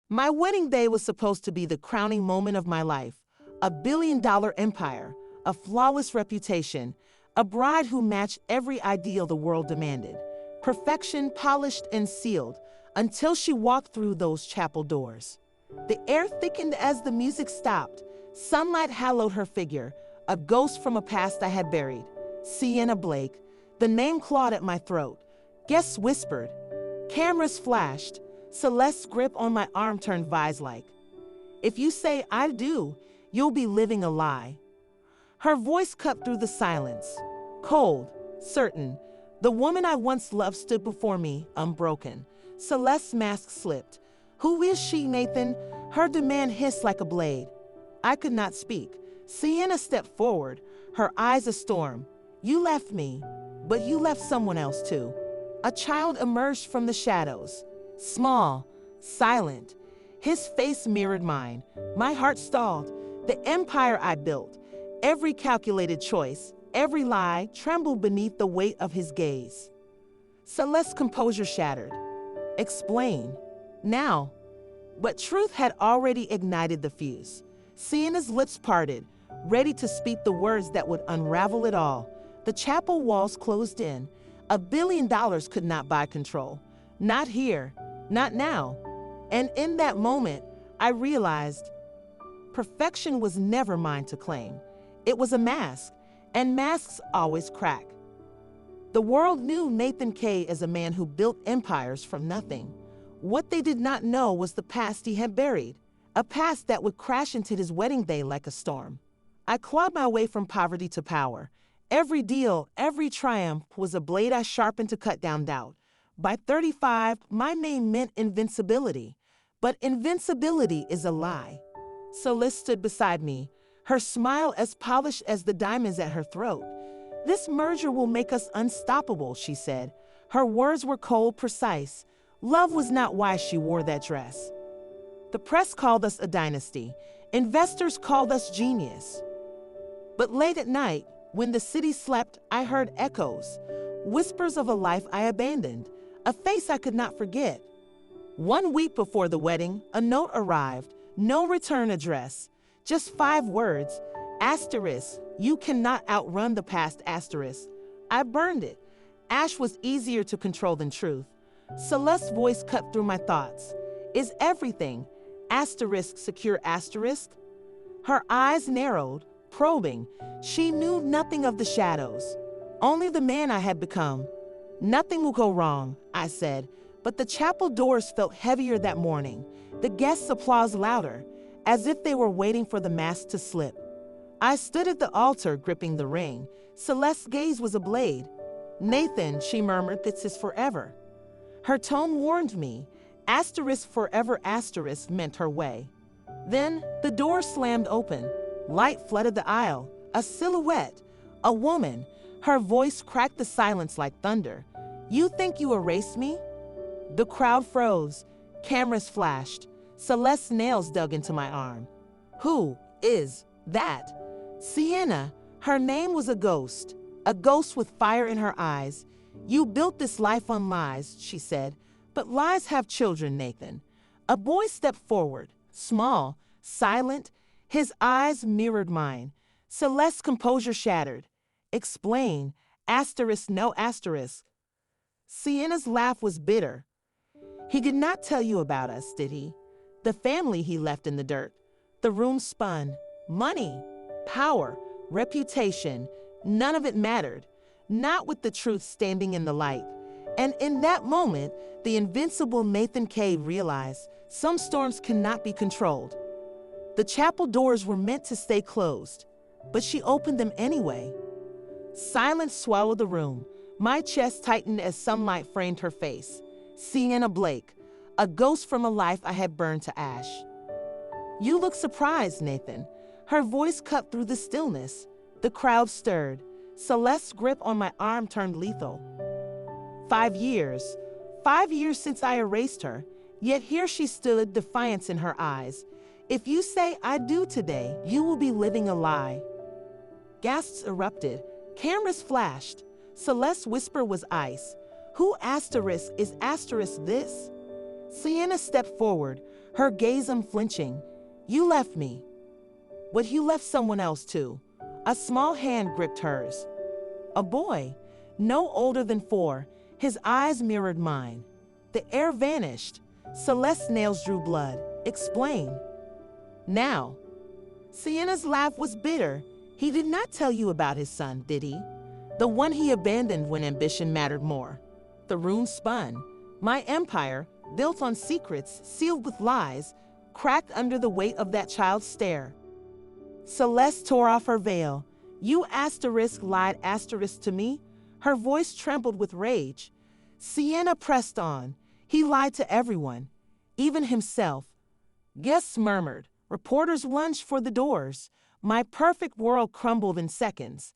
My wedding day was supposed to be the crowning moment of my life. A billion-dollar empire, a flawless reputation, a bride who matched every ideal the world demanded. Perfection polished and sealed until she walked through those chapel doors. The air thickened as the music stopped. Sunlight hallowed her figure, a ghost from a past I had buried. Sienna Blake. The name clawed at my throat. Guests whispered. Cameras flashed. Celeste's grip on my arm turned vise-like. If you say I do, you'll be living a lie. Her voice cut through the silence. Cold, certain. The woman I once loved stood before me, unbroken. Celeste's mask slipped. Who is she, Nathan? Her demand hissed like a blade. I could not speak. Sienna stepped forward, her eyes a storm. You left me, but you left someone else too. A child emerged from the shadows. Small, silent. His face mirrored mine. My heart stalled. The empire I built, every calculated choice, every lie trembled beneath the weight of his gaze. Celeste's composure shattered. Explain. Now. But truth had already ignited the fuse. Sienna's lips parted, ready to speak the words that would unravel it all. The chapel walls closed in. $1 billion could not buy control. Not here. Not now. And in that moment, I realized perfection was never mine to claim. It was a mask, and masks always crack. The world knew Nathan Cade as a man who built empires from nothing. What they did not know was the past he had buried, a past that would crash into his wedding day like a storm. I clawed my way from poverty to power. Every deal, every triumph was a blade I sharpened to cut down doubt. By 35, my name meant invincibility. But invincibility is a lie. Celeste stood beside me, her smile as polished as the diamonds at her throat. This merger will make us unstoppable, she said. Her words were cold, precise. Love was not why she wore that dress. The press called us a dynasty. Investors called us genius. But late at night, when the city slept, I heard echoes, whispers of a life I abandoned, a face I could not forget. 1 week before the wedding, a note arrived, no return address, just 5 words, asterisk, you cannot outrun the past, asterisk. I burned it. Ash was easier to control than truth. Celeste's voice cut through my thoughts. Is everything, asterisk, secure, asterisk? Her eyes narrowed, probing. She knew nothing of the shadows, only the man I had become. Nothing will go wrong, I said, but the chapel doors felt heavier that morning. The guests' applause louder, as if they were waiting for the mask to slip. I stood at the altar, gripping the ring. Celeste's gaze was a blade. Nathan, she murmured, this is forever. Her tone warned me. Asterisk forever asterisk meant her way. Then the door slammed open. Light flooded the aisle. A silhouette. A woman. Her voice cracked the silence like thunder. You think you erased me? The crowd froze. Cameras flashed. Celeste's nails dug into my arm. Who is that? Sienna. Her name was a ghost with fire in her eyes. You built this life on lies, she said. But lies have children, Nathan. A boy stepped forward, small, silent. His eyes mirrored mine. Celeste's composure shattered. Explain. Asterisk, no asterisk. Sienna's laugh was bitter. He did not tell you about us, did he? The family he left in the dirt. The room spun. Money, power, reputation. None of it mattered. Not with the truth standing in the light. And in that moment, the invincible Nathan Cade realized some storms cannot be controlled. The chapel doors were meant to stay closed, but she opened them anyway. Silence swallowed the room. My chest tightened as sunlight framed her face. Sienna Blake, a ghost from a life I had burned to ash. You look surprised, Nathan. Her voice cut through the stillness. The crowd stirred. Celeste's grip on my arm turned lethal. 5 years. 5 years since I erased her, yet here she stood, defiance in her eyes. If you say I do today, you will be living a lie. Gasps erupted. Cameras flashed. Celeste's whisper was ice. Who asterisk is asterisk this? Sienna stepped forward, her gaze unflinching. You left me. But you left someone else too. A small hand gripped hers. A boy, no older than 4, his eyes mirrored mine. The air vanished. Celeste's nails drew blood. Explain. Now. Sienna's laugh was bitter. He did not tell you about his son, did he? The one he abandoned when ambition mattered more. The room spun. My empire, built on secrets, sealed with lies, cracked under the weight of that child's stare. Celeste tore off her veil. You lied to me? Her voice trembled with rage. Sienna pressed on. He lied to everyone, even himself. Guests murmured. Reporters lunged for the doors. My perfect world crumbled in seconds.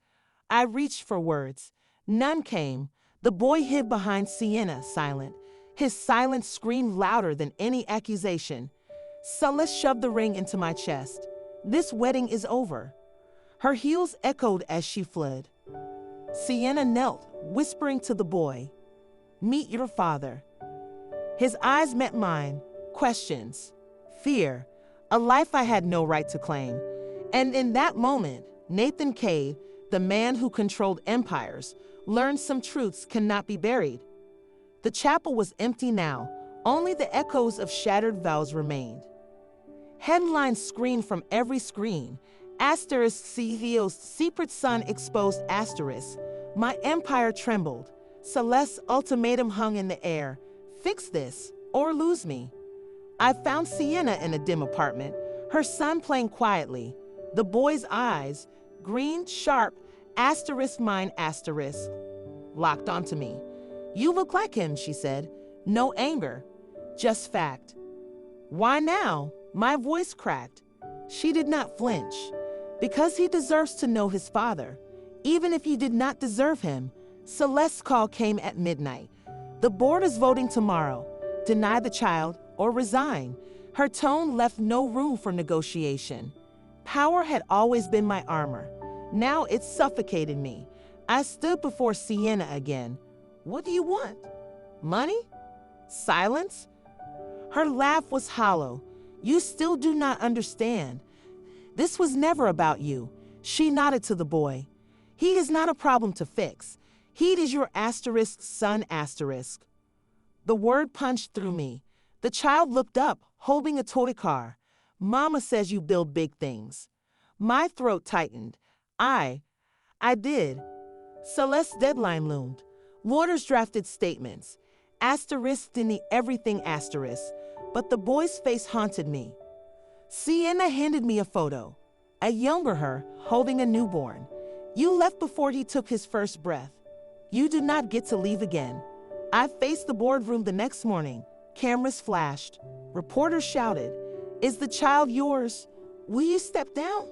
I reached for words. None came. The boy hid behind Sienna, silent. His silence screamed louder than any accusation. Celeste shoved the ring into my chest. This wedding is over. Her heels echoed as she fled. Sienna knelt, whispering to the boy, "Meet your father." His eyes met mine. Questions. Fear. A life I had no right to claim. And in that moment, Nathan Cade, the man who controlled empires, learned some truths cannot be buried. The chapel was empty now. Only the echoes of shattered vows remained. Headlines screamed from every screen. CEO's secret son exposed asterisk. My empire trembled. Celeste's ultimatum hung in the air. Fix this, or lose me. I found Sienna in a dim apartment, her son playing quietly. The boy's eyes, green, sharp, mine, locked onto me. You look like him, she said. No anger, just fact. Why now? My voice cracked. She did not flinch. Because he deserves to know his father, even if he did not deserve him. Celeste's call came at midnight. The board is voting tomorrow. Deny the child or resign. Her tone left no room for negotiation. Power had always been my armor. Now it suffocated me. I stood before Sienna again. What do you want? Money? Silence? Her laugh was hollow. You still do not understand. This was never about you. She nodded to the boy. He is not a problem to fix. He is your son. The word punched through me. The child looked up, holding a toy car. Mama says you build big things. My throat tightened. I did. Celeste's deadline loomed. Lawyers drafted statements. Didn't everything . But the boy's face haunted me. Sienna handed me a photo. A younger her, holding a newborn. You left before he took his first breath. You do not get to leave again. I faced the boardroom the next morning. Cameras flashed. Reporters shouted, "Is the child yours? Will you step down?"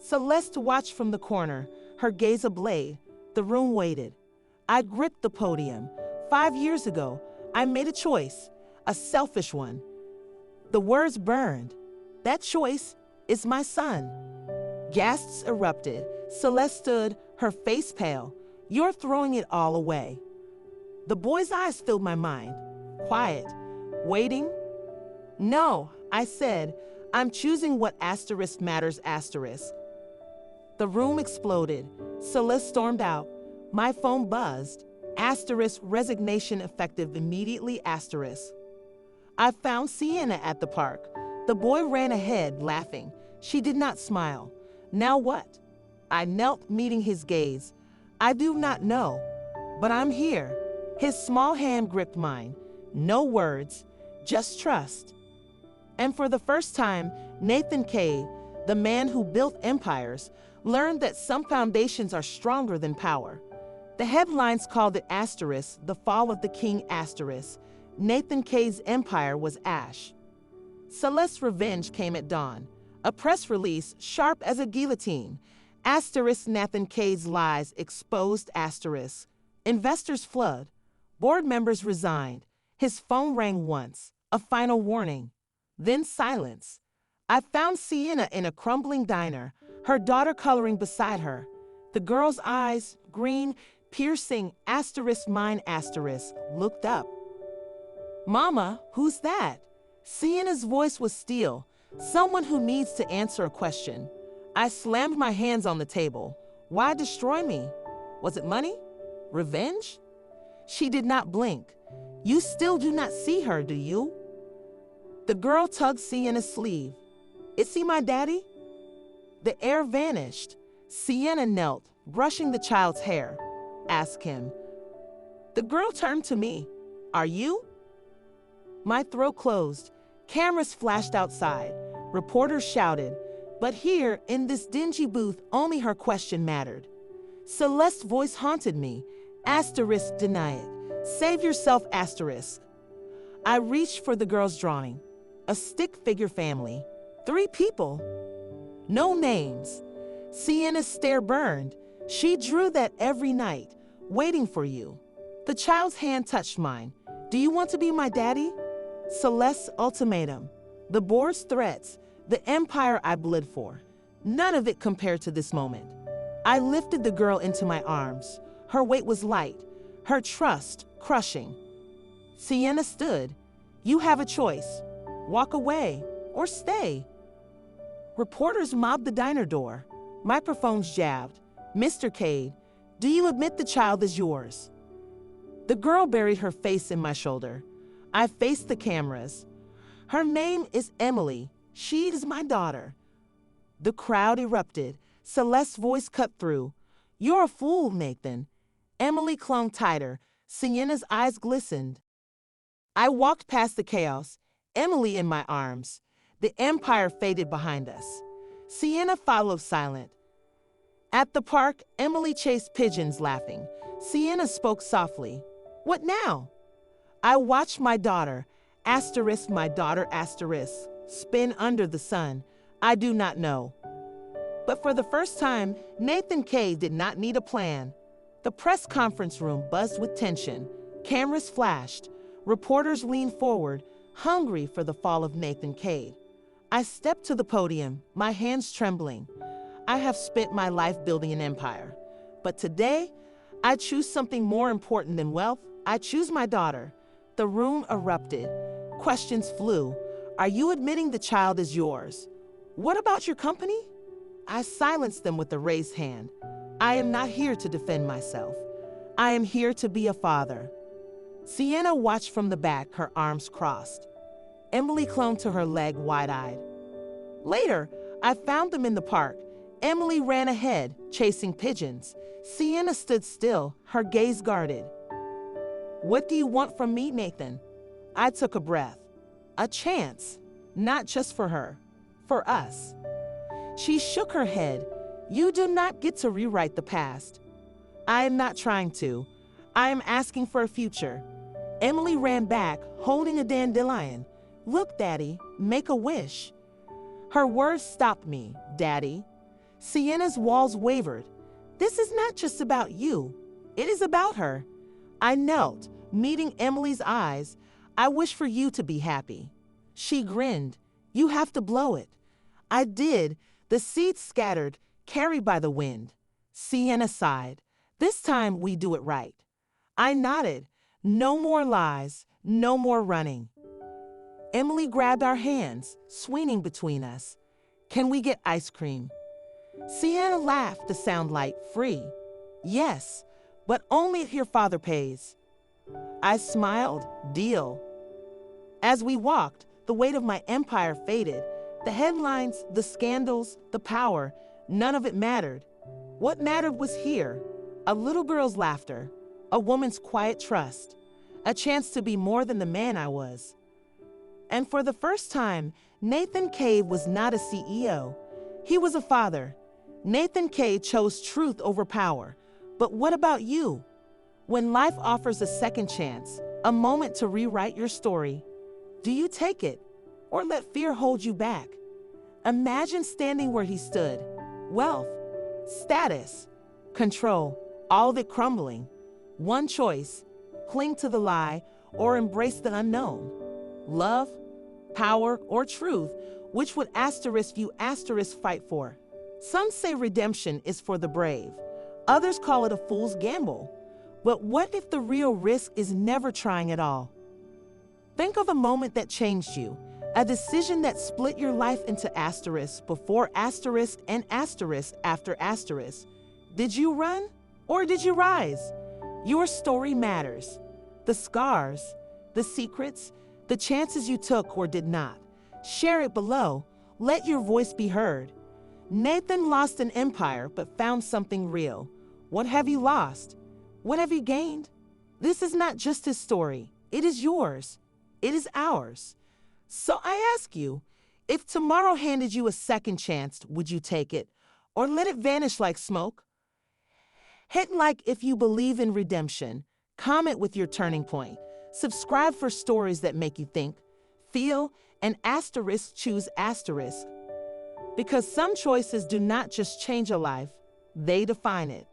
Celeste watched from the corner, her gaze ablaze. The room waited. I gripped the podium. 5 years ago, I made a choice, a selfish one. The words burned. That choice is my son. Gasps erupted. Celeste stood, her face pale. You're throwing it all away. The boy's eyes filled my mind. Quiet. Waiting? No, I said. I'm choosing what matters. The room exploded. Celeste stormed out. My phone buzzed. Resignation effective immediately. I found Sienna at the park. The boy ran ahead, laughing. She did not smile. Now what? I knelt, meeting his gaze. I do not know, but I'm here. His small hand gripped mine. No words, just trust. And for the first time, Nathan Cade, the man who built empires, learned that some foundations are stronger than power. The headlines called it the fall of the king . Nathan Cade's empire was ash. Celeste's revenge came at dawn. A press release, sharp as a guillotine. Nathan Cade's lies exposed . Investors flood. Board members resigned. His phone rang once, a final warning. Then silence. I found Sienna in a crumbling diner, her daughter coloring beside her. The girl's eyes, green, piercing, mine, looked up. Mama, who's that? Sienna's voice was steel, someone who needs to answer a question. I slammed my hands on the table. Why destroy me? Was it money? Revenge? She did not blink. You still do not see her, do you? The girl tugged Sienna's sleeve. Is he my daddy? The air vanished. Sienna knelt, brushing the child's hair. Ask him. The girl turned to me. Are you? My throat closed. Cameras flashed outside. Reporters shouted. But here, in this dingy booth, only her question mattered. Celeste's voice haunted me. Asterisk, deny it. Save yourself, asterisk. I reached for the girl's drawing. A stick figure family. 3 people. No names. Sienna's stare burned. She drew that every night, waiting for you. The child's hand touched mine. Do you want to be my daddy? Celeste's ultimatum. The board's threats. The empire I bled for. None of it compared to this moment. I lifted the girl into my arms. Her weight was light. Her trust crushing. Sienna stood. You have a choice. Walk away or stay. Reporters mobbed the diner door. Microphones jabbed. Mr. Cade, do you admit the child is yours? The girl buried her face in my shoulder. I faced the cameras. Her name is Emily. She is my daughter. The crowd erupted. Celeste's voice cut through. You're a fool, Nathan. Emily clung tighter. Sienna's eyes glistened. I walked past the chaos, Emily in my arms. The empire faded behind us. Sienna followed silent. At the park, Emily chased pigeons, laughing. Sienna spoke softly. What now? I watched my daughter, my daughter, spin under the sun. I do not know. But for the first time, Nathan Cade did not need a plan. The press conference room buzzed with tension. Cameras flashed. Reporters leaned forward, hungry for the fall of Nathan Cade. I stepped to the podium, my hands trembling. I have spent my life building an empire. But today, I choose something more important than wealth. I choose my daughter. The room erupted. Questions flew. Are you admitting the child is yours? What about your company? I silenced them with a raised hand. I am not here to defend myself. I am here to be a father. Sienna watched from the back, her arms crossed. Emily clung to her leg wide-eyed. Later, I found them in the park. Emily ran ahead, chasing pigeons. Sienna stood still, her gaze guarded. What do you want from me, Nathan? I took a breath. A chance, not just for her, for us. She shook her head. You do not get to rewrite the past. I am not trying to. I am asking for a future. Emily ran back, holding a dandelion. Look, Daddy, make a wish. Her words stopped me, Daddy. Sienna's walls wavered. This is not just about you. It is about her. I knelt, meeting Emily's eyes. I wish for you to be happy. She grinned. You have to blow it. I did. The seeds scattered, carried by the wind. Sienna sighed. This time we do it right. I nodded. No more lies, no more running. Emily grabbed our hands, swinging between us. Can we get ice cream? Sienna laughed to sound like free. Yes, but only if your father pays. I smiled, deal. As we walked, the weight of my empire faded. The headlines, the scandals, the power, none of it mattered. What mattered was here, a little girl's laughter, a woman's quiet trust, a chance to be more than the man I was. And for the first time, Nathan Cade was not a CEO. He was a father. Nathan Cade chose truth over power. But what about you? When life offers a second chance, a moment to rewrite your story, do you take it or let fear hold you back? Imagine standing where he stood. Wealth, status, control, all of it crumbling. One choice, cling to the lie or embrace the unknown. Love, power, or truth, which would you fight for? Some say redemption is for the brave. Others call it a fool's gamble. But what if the real risk is never trying at all? Think of a moment that changed you, A decision that split your life into asterisk before asterisk and asterisk after asterisk. Did you run or did you rise? Your story matters. The scars, the secrets, the chances you took or did not. Share it below. Let your voice be heard. Nathan lost an empire but found something real. What have you lost? What have you gained? This is not just his story. It is yours. It is ours. So I ask you, if tomorrow handed you a second chance, would you take it or let it vanish like smoke? Hit like if you believe in redemption. Comment with your turning point. Subscribe for stories that make you think, feel, and asterisk choose asterisk. Because some choices do not just change a life, they define it.